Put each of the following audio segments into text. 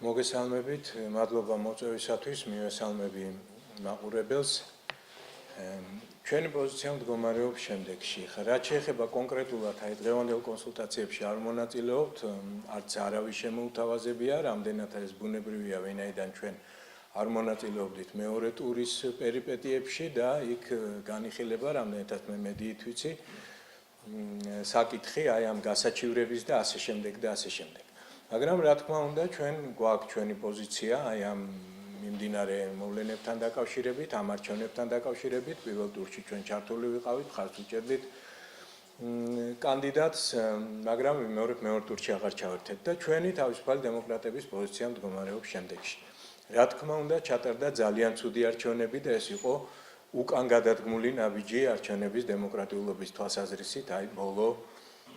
მოგესალმებით, მადლობა მოწვევისათვის, მივესალმები მაყურებელს. ჩვენი პოზიცია მდგომარეობს შემდეგში. რაც შეეხება კონკრეტულად აი დღევანდელ კონსულტაციებში არ მონაწილეობთ, არც არავის შემოუთავაზებია, რამდენად ეს ბუნებრივია, ვინაიდან ჩვენ არ მონაწილეობდით მეორე ტურის პერიპეტიებში და იქ განიხილება, რამდენადაც მე მედიით ვიცი, საკითხი აი ამ გასაჩივრების და ასე შემდეგ და ასე შემდეგ. მაგრამ რა თქმა უნდა ჩვენ გვაქვს ჩვენი პოზიცია აი ამ მიმდინარე მოვლენებთან დაკავშირებით, ამ არჩევნებთან დაკავშირებით, პირველ ტურში ჩვენ ჩართული ვიყავით, ხარს უჭერდით კანდიდატს, მაგრამ მეორე ტურში აღარ ჩავერთეთ და ჩვენი თავისუფალი დემოკრატების პოზიცია მდგომარეობს შემდეგში. რა თქმა უნდა, ჩატარდა ძალიან ცუდი არჩევნები და ეს იყო უკან გადადგმული ნაბიჯი არჩევნების დემოკრატიულობის თვალსაზრისით, აი ბოლო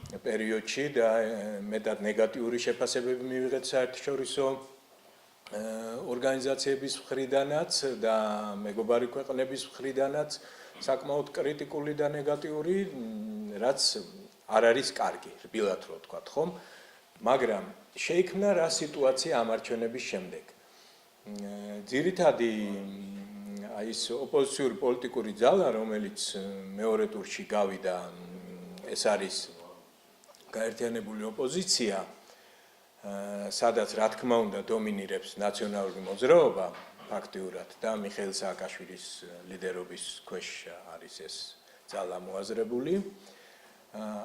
პერიოდში და მეტად ნეგატიური შეფასებები მივიღეთ საერთაშორისო ორგანიზაციების მხრიდანაც და მეგობარი ქვეყნების მხრიდანაც საკმაოდ კრიტიკული და ნეგატიური, რაც არ არის კარგი, რბილად რო ვთქვათ, ხომ? მაგრამ შეიქმნა რა სიტუაცია ამ არჩევნების შემდეგ. ძირითადი აი ეს ოპოზიციური პოლიტიკური ძალა, რომელიც მეორე ტურში გავიდა, ეს არის გაერთიანებული ოპოზიცია, სადაც რა თქმა უნდა დომინირებს ნაციონალური მოძრაობა ფაქტიურად და მიხეილ სააკაშვილის ლიდერობის ქვეშ არის ეს ძალა მოაზრებული.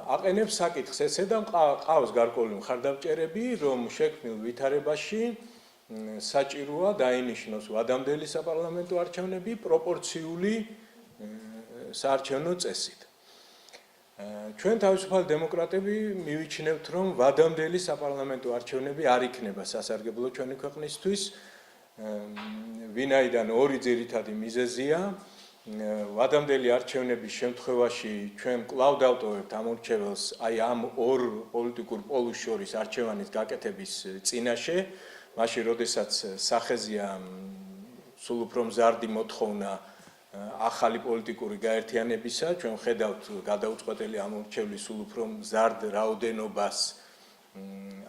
აყენებს საკითხს ესე და ყავს გარკვეული მხარდამჭერები, რომ შექმნილ ვითარებაში საჭიროა დაინიშნოს ვადამდელი საპარლამენტო არჩევნები პროპორციული საარჩევნო წესით. ჩვენ თავისუფალი დემოკრატები მივიჩნევთ, რომ ვადამდელი საპარლამენტო არჩევნები არ იქნება სასარგებლო ჩვენი ქვეყნისთვის, ვინაიდან ორი ძირითადი მიზეზია. ვადამდელი არჩევნების შემთხვევაში ჩვენ კვლავ დავტოვებთ ამ მორჩეველს აი ამ ორ პოლიტიკურ პოლუს შორის არჩევანის გაკეთების წინაშე, მაშინ როდესაც სახეზია სულ უფრო მზარდი მოთხოვნა ახალი პოლიტიკური გაერთიანებისა, ჩვენ ხედავთ გადაუწყვეტელი ამორჩევლის სულ უფრო მზარდ რაოდენობას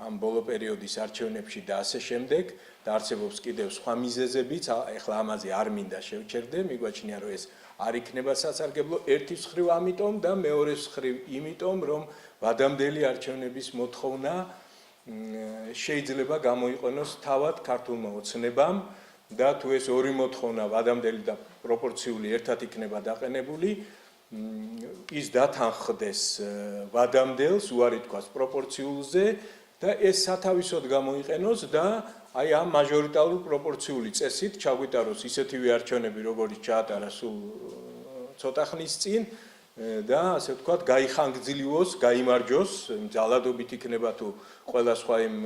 ამ ბოლო პერიოდის არჩევნებში და ასე შემდეგ და არსებობს კიდევ სხვა მიზეზებიც, ეხლა ამაზე არ მინდა შევჩერდე, მიგვაჩნია რომ ეს არ იქნება სასარგებლო ერთის მხრივ ამიტომ და მეორეს მხრივ იმიტომ, რომ ვადამდელი არჩევნების მოთხოვნა შეიძლება გამოიყენოს თავად ქართულმა ოცნებამ და თუ ეს ორი მოთხოვნა ვადამდელი და პროპორციული ერთად იქნება დაყენებული, ის დათანხმდეს ვადამდელს, უარი თქვას პროპორციულზე და ეს სათავისოდ გამოიყენოს და აი ამ მაჟორიტარულ პროპორციული წესით ჩაგვიტაროს ისეთივე არჩევნები, როგორც ჩაატარა სულ ცოტა ხნის წინ და ასე ვთქვათ, გაიხანგრძლივოს, გაიმარჯოს, ძალადობით იქნება თუ ყველა სხვა იმ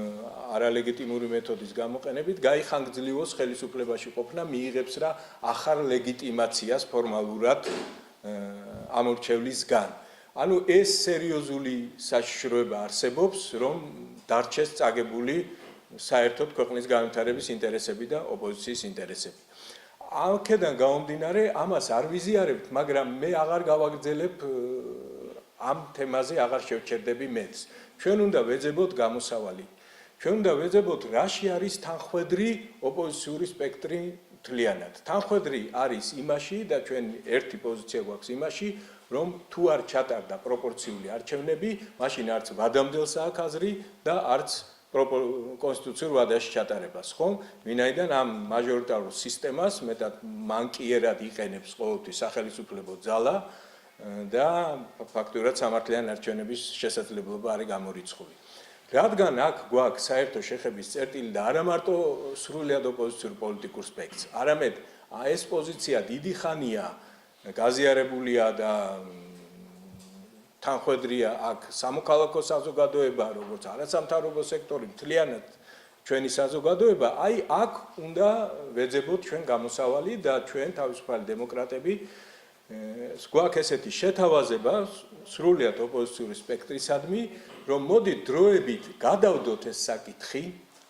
არალეგიტიმური მეთოდის გამოყენებით, გაიხანგრძლივოს ხელისუფლებაში ყოფნა, მიიღებს რა ახალ ლეგიტიმაციას ფორმალურად ამორჩევლისგან. ანუ ეს სერიოზული საშიშროება არსებობს, რომ დარჩეს წაგებული საერთოდ ქვეყნის განვითარების ინტერესები და ოპოზიციის ინტერესები. აქედან გამომდინარე, ამას არ ვიზიარებთ, მაგრამ მე აღარ გავაგრძელებ ამ თემაზე აღარ შევჩერდები მეც. ჩვენ უნდა ვეძებოთ გამოსავალი. ჩვენ უნდა ვეძებოთ, რაში არის თანხმედრი ოპოზიციური სპექტრი მთლიანად. თანხმედრი არის იმაში და ჩვენ ერთი პოზიცია გვაქვს იმაში, რომ თუ არ ჩატარდა პროპორციული არჩევნები, მაშინ არც ვადამდელს აქვს აზრი და არც კონსტიტუციურ ვადაში ჩატარებას, ხომ? ვინაიდან ამ მაჟორიტარულ სისტემას მეტად მანკიერად იყენებს ყოველთვის სახელმწიფო ძალა და ფაქტურად სამართლიანი არჩევნების შესაძლებლობა არის გამორიცხული. რადგან აქ გვაქვს საერთო შეხების წერტილი და არა მარტო სრულად ოპოზიციურ პოლიტიკურ სპექტრს, არამედ ეს პოზიცია დიდი ხანია გაზიარებულია და თანხმედრია აქ სამოქალაქო საზოგადოება, როგორც არასამთავრობო სექტორი, მთლიანად ჩვენი საზოგადოება, აი აქ უნდა ვეძებოთ ჩვენ გამოსავალი და ჩვენ თავისუფალი დემოკრატები გვაქვს ესეთი შეთავაზება სრულად ოპოზიციური სპექტრისადმი, რომ მოდით დროებით გადავდოთ ეს საკითხი,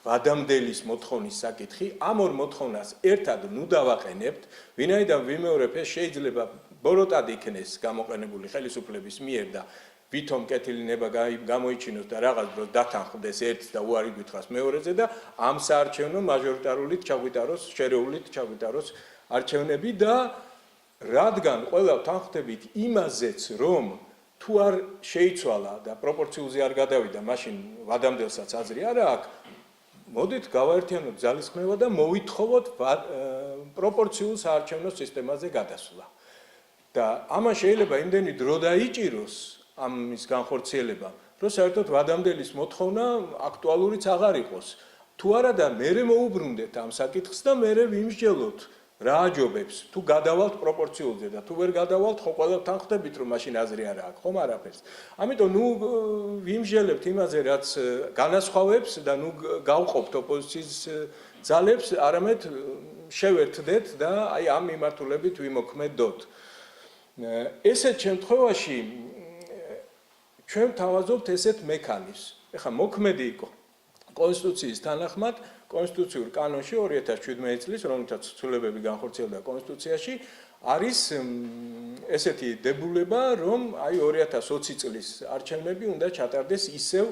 ვადამდელის მოთხოვნის საკითხი, ამ ორ მოთხოვნას ერთად ნუ დავაყენებთ, ვინაიდან ვიმეორებ ეს შეიძლება ბოროტად იქნეს გამოყენებული ხელისუფლების მიერ და ვითომ კეთილინება გამოიჩინოს და რაღაც დროს დათანხმდეს ერთს და უარი გითხრას მეორეზე და ამ საარჩევნო მაჟორიტარულით ჩაგვიტაროს, შერეულით ჩაგვიტაროს არჩევნები და რადგან ყველა თანხმდებით იმაზეც, რომ თუ არ შეიცვალა და პროპორციულზე არ გადავიდა, მაშინ ვადამდელსაც აზრი არა აქვს, მოდით გავაერთიანოთ ძალისხმევა და მოვითხოვოთ პროპორციულ საარჩევნო სისტემაზე გადასვლა. და ამან შეიძლება იმდენი დრო დაიჭიროს ამის განხორციელება, რომ საერთოდ ვადამდელის მოთხოვნა აქტუალურიც აღარ იყოს. თუ არა და მერე მოუბრუნდეთ ამ საკითხს და მერე ვიმსჯელოთ რა აჯობებს, თუ გადავალთ პროპორციულზე და თუ ვერ გადავალთ, ხო ყველა თანხმდებით, რომ მაშინ აზრი არა აქვს, ხომ არაფერს. ამიტომ ვიმსჯელებთ იმაზე, რაც განასხვავებს და გავყოფთ ოპოზიციის ძალებს, არამედ შევერთდეთ და აი ამ მიმართულებით ვიმოქმედოთ. ესეთ შემთხვევაში ჩვენ ვთავაზობთ ესეთ მექანიზმს. ეხლა მოქმედი იყო კონსტიტუციის თანახმად, კონსტიტუციურ კანონში 2017 წლის, რომელთაც ცვლილებები განხორციელდა კონსტიტუციაში, არის ესეთი დებულება, რომ აი 2020 წლის არჩევნები უნდა ჩატარდეს ისევ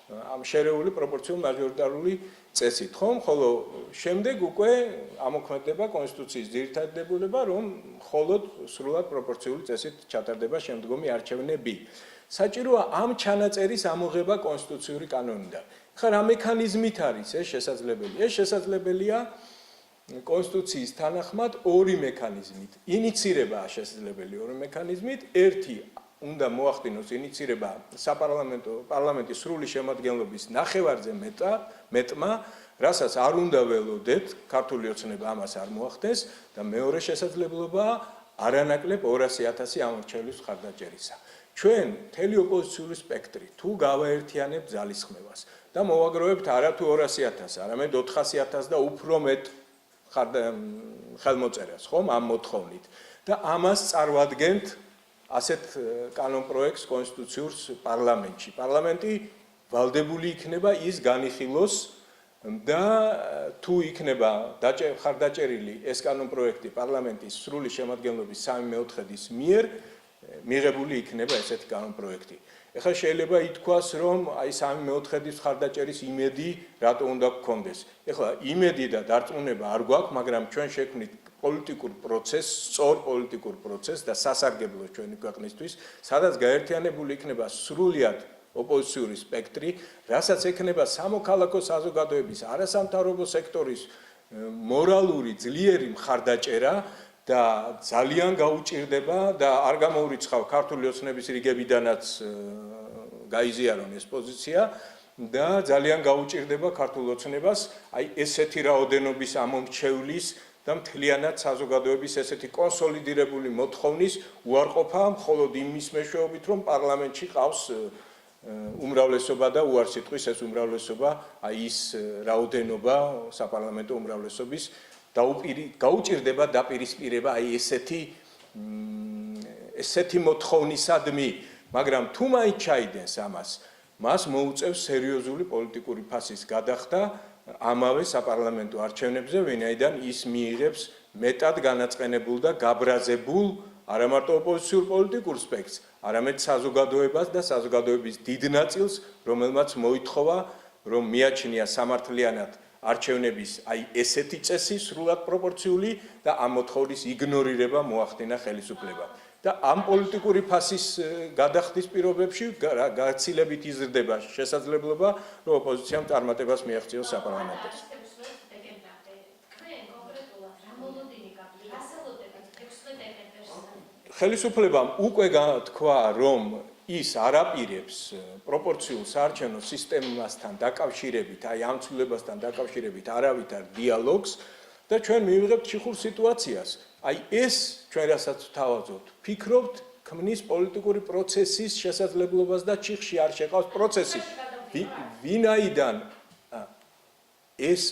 ამ შერეული პროპორციულ მაჟორიტარული წესით, ხომ? ხოლო შემდეგ უკვე ამოქმედება კონსტიტუციის ძირითადი დებულება, რომ მხოლოდ სრულად პროპორციული წესით ჩატარდება შემდგომი არჩევნები. საჭიროა ამ ჩანაწერის ამოღება კონსტიტუციური კანონიდან. ხა რა მექანიზმით არის ეს შესაძლებელი? ეს შესაძლებელია კონსტიტუციის თანახმად ორი მექანიზმით. ინიცირებაა შესაძლებელი ორი მექანიზმით. ერთი უნდა მოახდინოს ინიცირება პარლამენტის სრული შემადგენლობის ნახევარზე მეტმა, რასაც არ უნდა ველოდეთ, ქართული ოცნება ამას არ მოახდენს და მეორე შესაძლებლობაა არანაკლებ 200,000 ამორჩეულის მხარდაჭერისა. ჩვენ მთელი ოპოზიციური სპექტრი თუ გავაერთიანებთ ძალისხმევას და მოვაგროვებთ არა თუ 200,000, არამედ 400,000 და უფრო მეტ ხელმოწერას, ხომ, ამ მოთხოვნით და ამას წარვადგენთ ასეთ კანონპროექტს კონსტიტუციურს პარლამენტში. პარლამენტი ვალდებული იქნება ის განიხილოს და თუ იქნება ხარდაჭერილი ეს კანონპროექტი პარლამენტის სრული შემადგენლობის 3/4-ის მიერ მიღებული იქნება ესეთი კანონპროექტი. ეხლა შეიძლება ითქვას, რომ აი 3/4-ის ხარდაჭერის იმედი რატო უნდა გქონდეს. ეხლა იმედი და დარწმუნება არ გვაქვს, მაგრამ ჩვენ შექმნით პოლიტიკურ პროცესს, სწორ პოლიტიკურ პროცესს და სასარგებლოს ჩვენი ქვეყნისთვის, სადაც გაერთიანებული იქნება სრულიად ოპოზიციური სპექტრი, რასაც ექნება სამოქალაქო საზოგადოების, არასამთავრობო სექტორის მორალური ძლიერი მხარდაჭერა და ძალიან გაუჭირდება და არ გამოურიცხავ ქართული ოცნების რიგებიდანაც გაიზიარონ ეს პოზიცია და ძალიან გაუჭირდება ქართულ ოცნებას აი ესეთი რაოდენობის ამომრჩევლის და მთლიანად საზოგადოების ესეთი კონსოლიდირებული მოთხოვნის უარყოფა მხოლოდ იმის მეშვეობით, რომ პარლამენტში ყავს უმრავლესობა და უარსიტყვის ეს უმრავლესობა, აი ის რაოდენობა საპარლამენტო უმრავლესობის გაუჭირდება დაპირისპირება აი ესეთი მოთხოვნისადმი, მაგრამ თუ მაინც ჩაიდენს ამას, მას მოუწევს სერიოზული პოლიტიკური ფასის გადახდა ამავე საპარლამენტო არჩევნებზე, ვინაიდან ის მიიღებს მეტად განაწყენებულ და გაბრაზებულ არა მარტო ოპოზიციურ პოლიტიკურ სპექტრს, არამედ საზოგადოებას და საზოგადოების დიდ ნაწილს, რომელმაც მოითხოვა, რომ მიაჩნია სამართლიანად არჩევნების აი ესეთი წესი სრულად პროპორციული და ამ მოთხოვნის იგნორირება მოახდინა ხელისუფლებამ. და ამ პოლიტიკური ფასის გადახდის პირობებში გაცილებით იზრდება შესაძლებლობა, რომ ოპოზიციამ წარმატებას მიაღწიოს საპარლამენტოზე. ხელისუფლებამ უკვე თქვა, რომ ის არ აპირებს პროპორციულ საარჩევნო სისტემასთან დაკავშირებით, აი ამ ცვლილებასთან დაკავშირებით არავითარ დიალოგს და ჩვენ მივიღებთ ჩიხურ სიტუაციას. აი ეს ჩვენ რასაც ვთავაზობთ, ფიქრობთ, ქმნის პოლიტიკური პროცესის შესაძლებლობას და ჩიხში არ შეყავს პროცესი. ვინაიდან ეს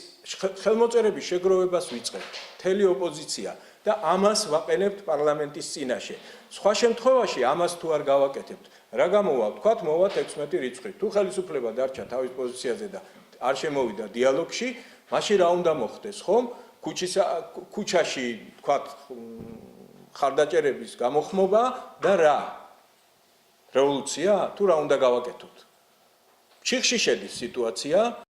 ხელმოწერების შეგროვებას ვიწყებთ, მთელი ოპოზიცია და ამას ვაყენებთ პარლამენტის წინაშე. სხვა შემთხვევაში ამას თუ არ გავაკეთებთ, რა გამოვა, ვთქვათ, მოვა 16 რიცხვი. თუ ხელისუფლება დარჩა თავის პოზიციაზე და არ შემოვიდა დიალოგში, მაშინ რა უნდა მოხდეს, ხომ? ქუჩაში, ვთქვათ, ხარდაჭერების გამოხმობა და რა? რევოლუცია თუ რა უნდა გავაკეთოთ. ჩიხში შედის სიტუაცია